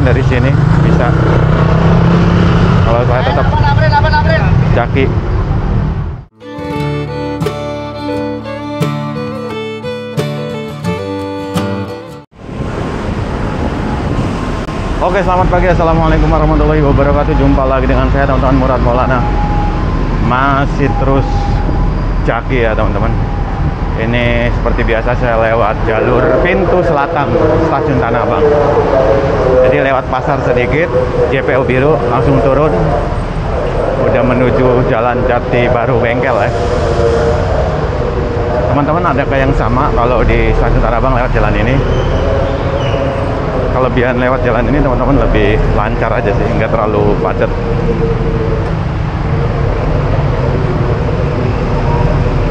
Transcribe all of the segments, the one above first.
dari sini bisa. Kalau saya tetap Jaki. Oke, selamat pagi. Assalamualaikum warahmatullahi wabarakatuh. Jumpa lagi dengan saya, teman-teman, Murad Maulana. Masih terus Jaki ya, teman-teman. Ini seperti biasa saya lewat jalur pintu selatan stasiun Tanah Abang. Jadi lewat pasar sedikit, JPO biru, langsung turun. Udah menuju Jalan Jati Baru Bengkel ya. Teman-teman, adakah yang sama kalau di stasiun Tanah Abang lewat jalan ini? Kelebihan lewat jalan ini, teman-teman, lebih lancar aja sih, nggak terlalu padat.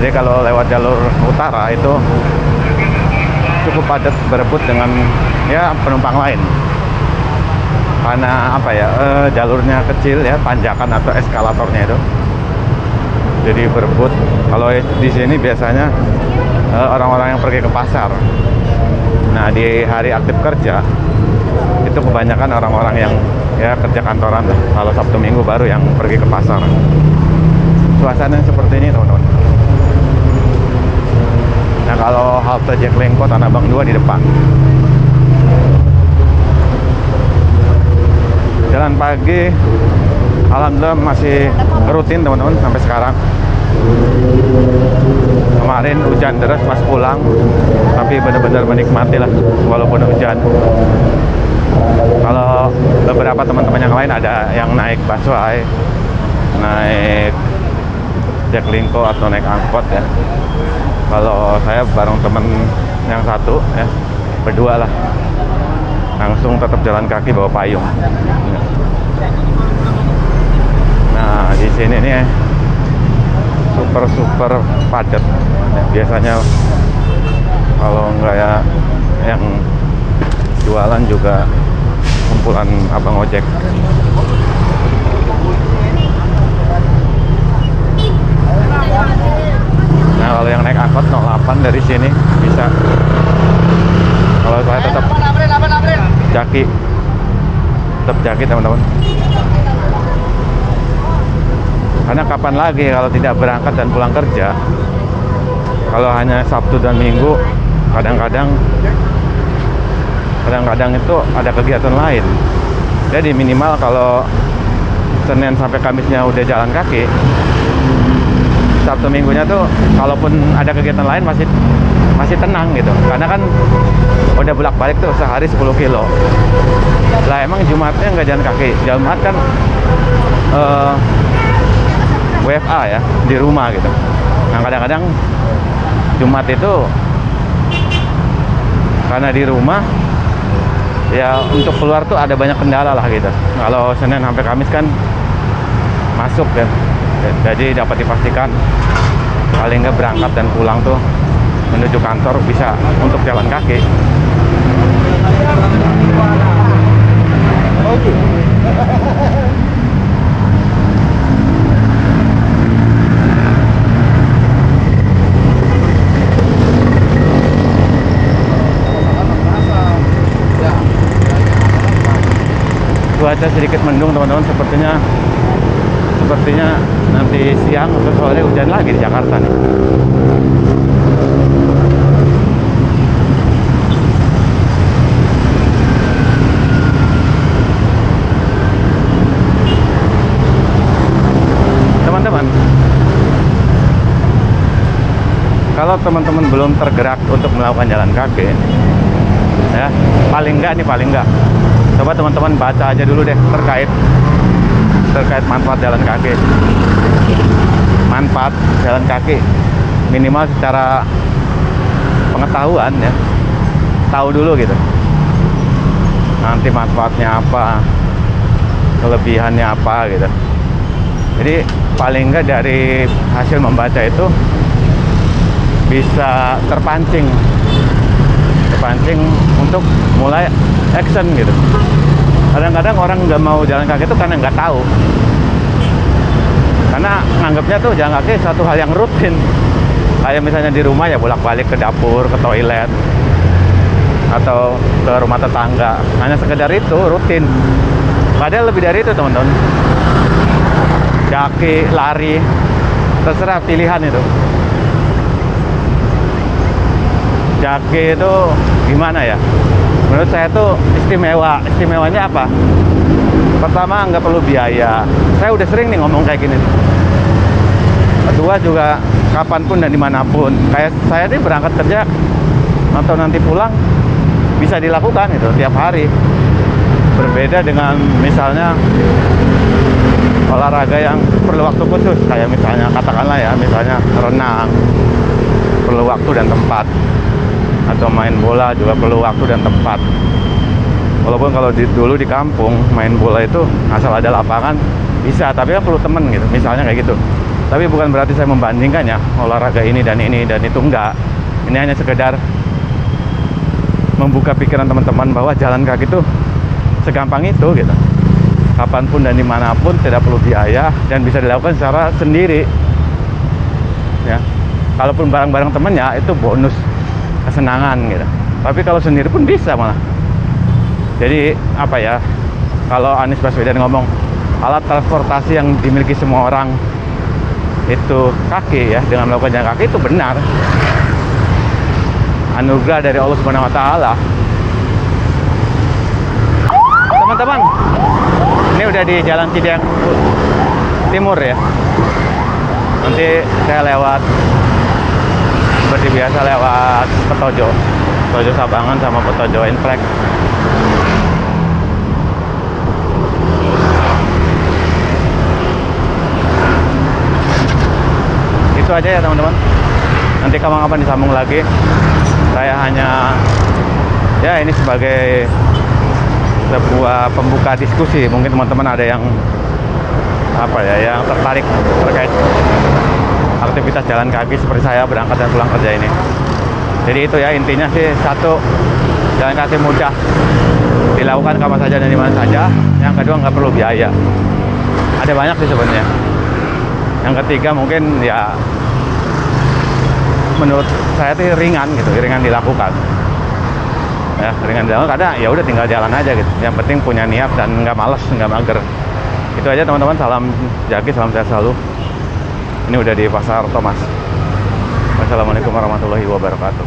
Jadi kalau lewat jalur utara itu cukup padat, berebut dengan ya penumpang lain. Karena apa ya, jalurnya kecil ya, tanjakan atau eskalatornya itu. Jadi berebut. Kalau di sini biasanya orang-orang yang pergi ke pasar. Nah, di hari aktif kerja itu kebanyakan orang-orang yang ya kerja kantoran lah. Kalau Sabtu Minggu baru yang pergi ke pasar. Suasana seperti ini, teman-teman. Nah, kalau halte Jaklingko Tanah Abang 2 di depan. Jalan pagi alhamdulillah masih rutin, teman-teman, sampai sekarang. Kemarin hujan deras pas pulang, tapi benar-benar menikmati lah walaupun hujan. Kalau beberapa teman-teman yang lain ada yang naik busway, naik Jaklingko atau naik angkot ya. Kalau saya bareng temen yang satu ya, berdua lah, langsung tetap jalan kaki bawa payung. Nah, di sini nih super padat. Biasanya kalau nggak ya yang jualan juga kumpulan abang ojek. Nah, kalau yang naik angkot 08 dari sini bisa. Kalau saya tetap Jaki. Tetap Jaki, teman-teman. Karena kapan lagi kalau tidak berangkat dan pulang kerja? Kalau hanya Sabtu dan Minggu, kadang-kadang itu ada kegiatan lain. Jadi minimal kalau Senin sampai Kamisnya udah jalan kaki, Sabtu Minggunya tuh kalaupun ada kegiatan lain masih tenang gitu. Karena kan udah bolak-balik tuh sehari 10 kilo. Lah emang Jumatnya nggak jalan kaki. Jumat kan WFA ya, di rumah gitu. Nah, kadang-kadang Jumat itu karena di rumah ya, untuk keluar tuh ada banyak kendala lah gitu. Kalau Senin sampai Kamis kan masuk kan. Jadi dapat dipastikan paling nggak berangkat dan pulang tuh menuju kantor bisa untuk jalan kaki. Cuaca sedikit mendung, teman-teman. Sepertinya nanti siang atau sore hujan lagi di Jakarta nih. Teman-teman, kalau teman-teman belum tergerak untuk melakukan jalan kaki ya, paling enggak coba teman-teman baca aja dulu deh terkait manfaat jalan kaki. Manfaat jalan kaki minimal secara pengetahuan ya, tahu dulu gitu. Nanti manfaatnya apa, kelebihannya apa gitu. Jadi paling enggak dari hasil membaca itu bisa terpancing untuk mulai action gitu. Kadang-kadang orang nggak mau jalan kaki itu karena nggak tahu, karena nganggapnya tuh jalan kaki satu hal yang rutin. Kayak misalnya di rumah ya bolak-balik ke dapur, ke toilet. atau ke rumah tetangga. Hanya sekedar itu rutin. Padahal lebih dari itu teman-teman. Jaki, lari, terserah pilihan itu. Jaki itu gimana ya? Menurut saya tuh istimewa. Istimewanya apa? Pertama, nggak perlu biaya. Saya udah sering nih ngomong kayak gini. Kedua juga kapanpun dan dimanapun. Kayak saya nih berangkat kerja atau nanti pulang bisa dilakukan itu tiap hari. Berbeda dengan misalnya olahraga yang perlu waktu khusus, kayak misalnya katakanlah ya, misalnya renang, perlu waktu dan tempat. Atau main bola juga perlu waktu dan tempat. Walaupun kalau dulu di kampung main bola itu asal ada lapangan bisa, tapi kan perlu temen gitu, misalnya kayak gitu. Tapi bukan berarti saya membandingkan ya olahraga ini dan itu, enggak. Ini hanya sekedar membuka pikiran teman-teman bahwa jalan kaki itu segampang itu gitu. Kapanpun dan dimanapun, tidak perlu biaya dan bisa dilakukan secara sendiri. Ya, kalaupun bareng-bareng temen ya itu bonus kesenangan gitu. Tapi kalau sendiri pun bisa malah. Jadi apa ya? Kalau Anies Baswedan ngomong alat transportasi yang dimiliki semua orang itu kaki ya, dengan melakukan jalan kaki itu benar. Anugerah dari Allah Subhanahu wa taala. Teman-teman, ini udah di Jalan Cideng Timur ya. Nanti saya lewat seperti biasa lewat Petojo Sabangan sama Petojo Inflek. Itu aja ya teman-teman. Nanti kapan-kapan disambung lagi. Saya hanya ya ini sebagai sebuah pembuka diskusi. Mungkin teman-teman ada yang apa ya, yang tertarik terkait aktivitas jalan kaki seperti saya berangkat dan pulang kerja ini. Jadi itu ya intinya sih, satu, jalan kaki mudah dilakukan kapan saja dan di mana saja. Yang kedua, nggak perlu biaya. Ada banyak sih sebenarnya. Yang ketiga mungkin ya menurut saya itu ringan gitu, ringan dilakukan. Ya, ringan dilakukan karena ya udah tinggal jalan aja gitu. Yang penting punya niat dan nggak malas, nggak mager. Itu aja teman-teman. Salam Jaki, salam sehat selalu. Ini udah di Pasar Thomas. Wassalamualaikum warahmatullahi wabarakatuh.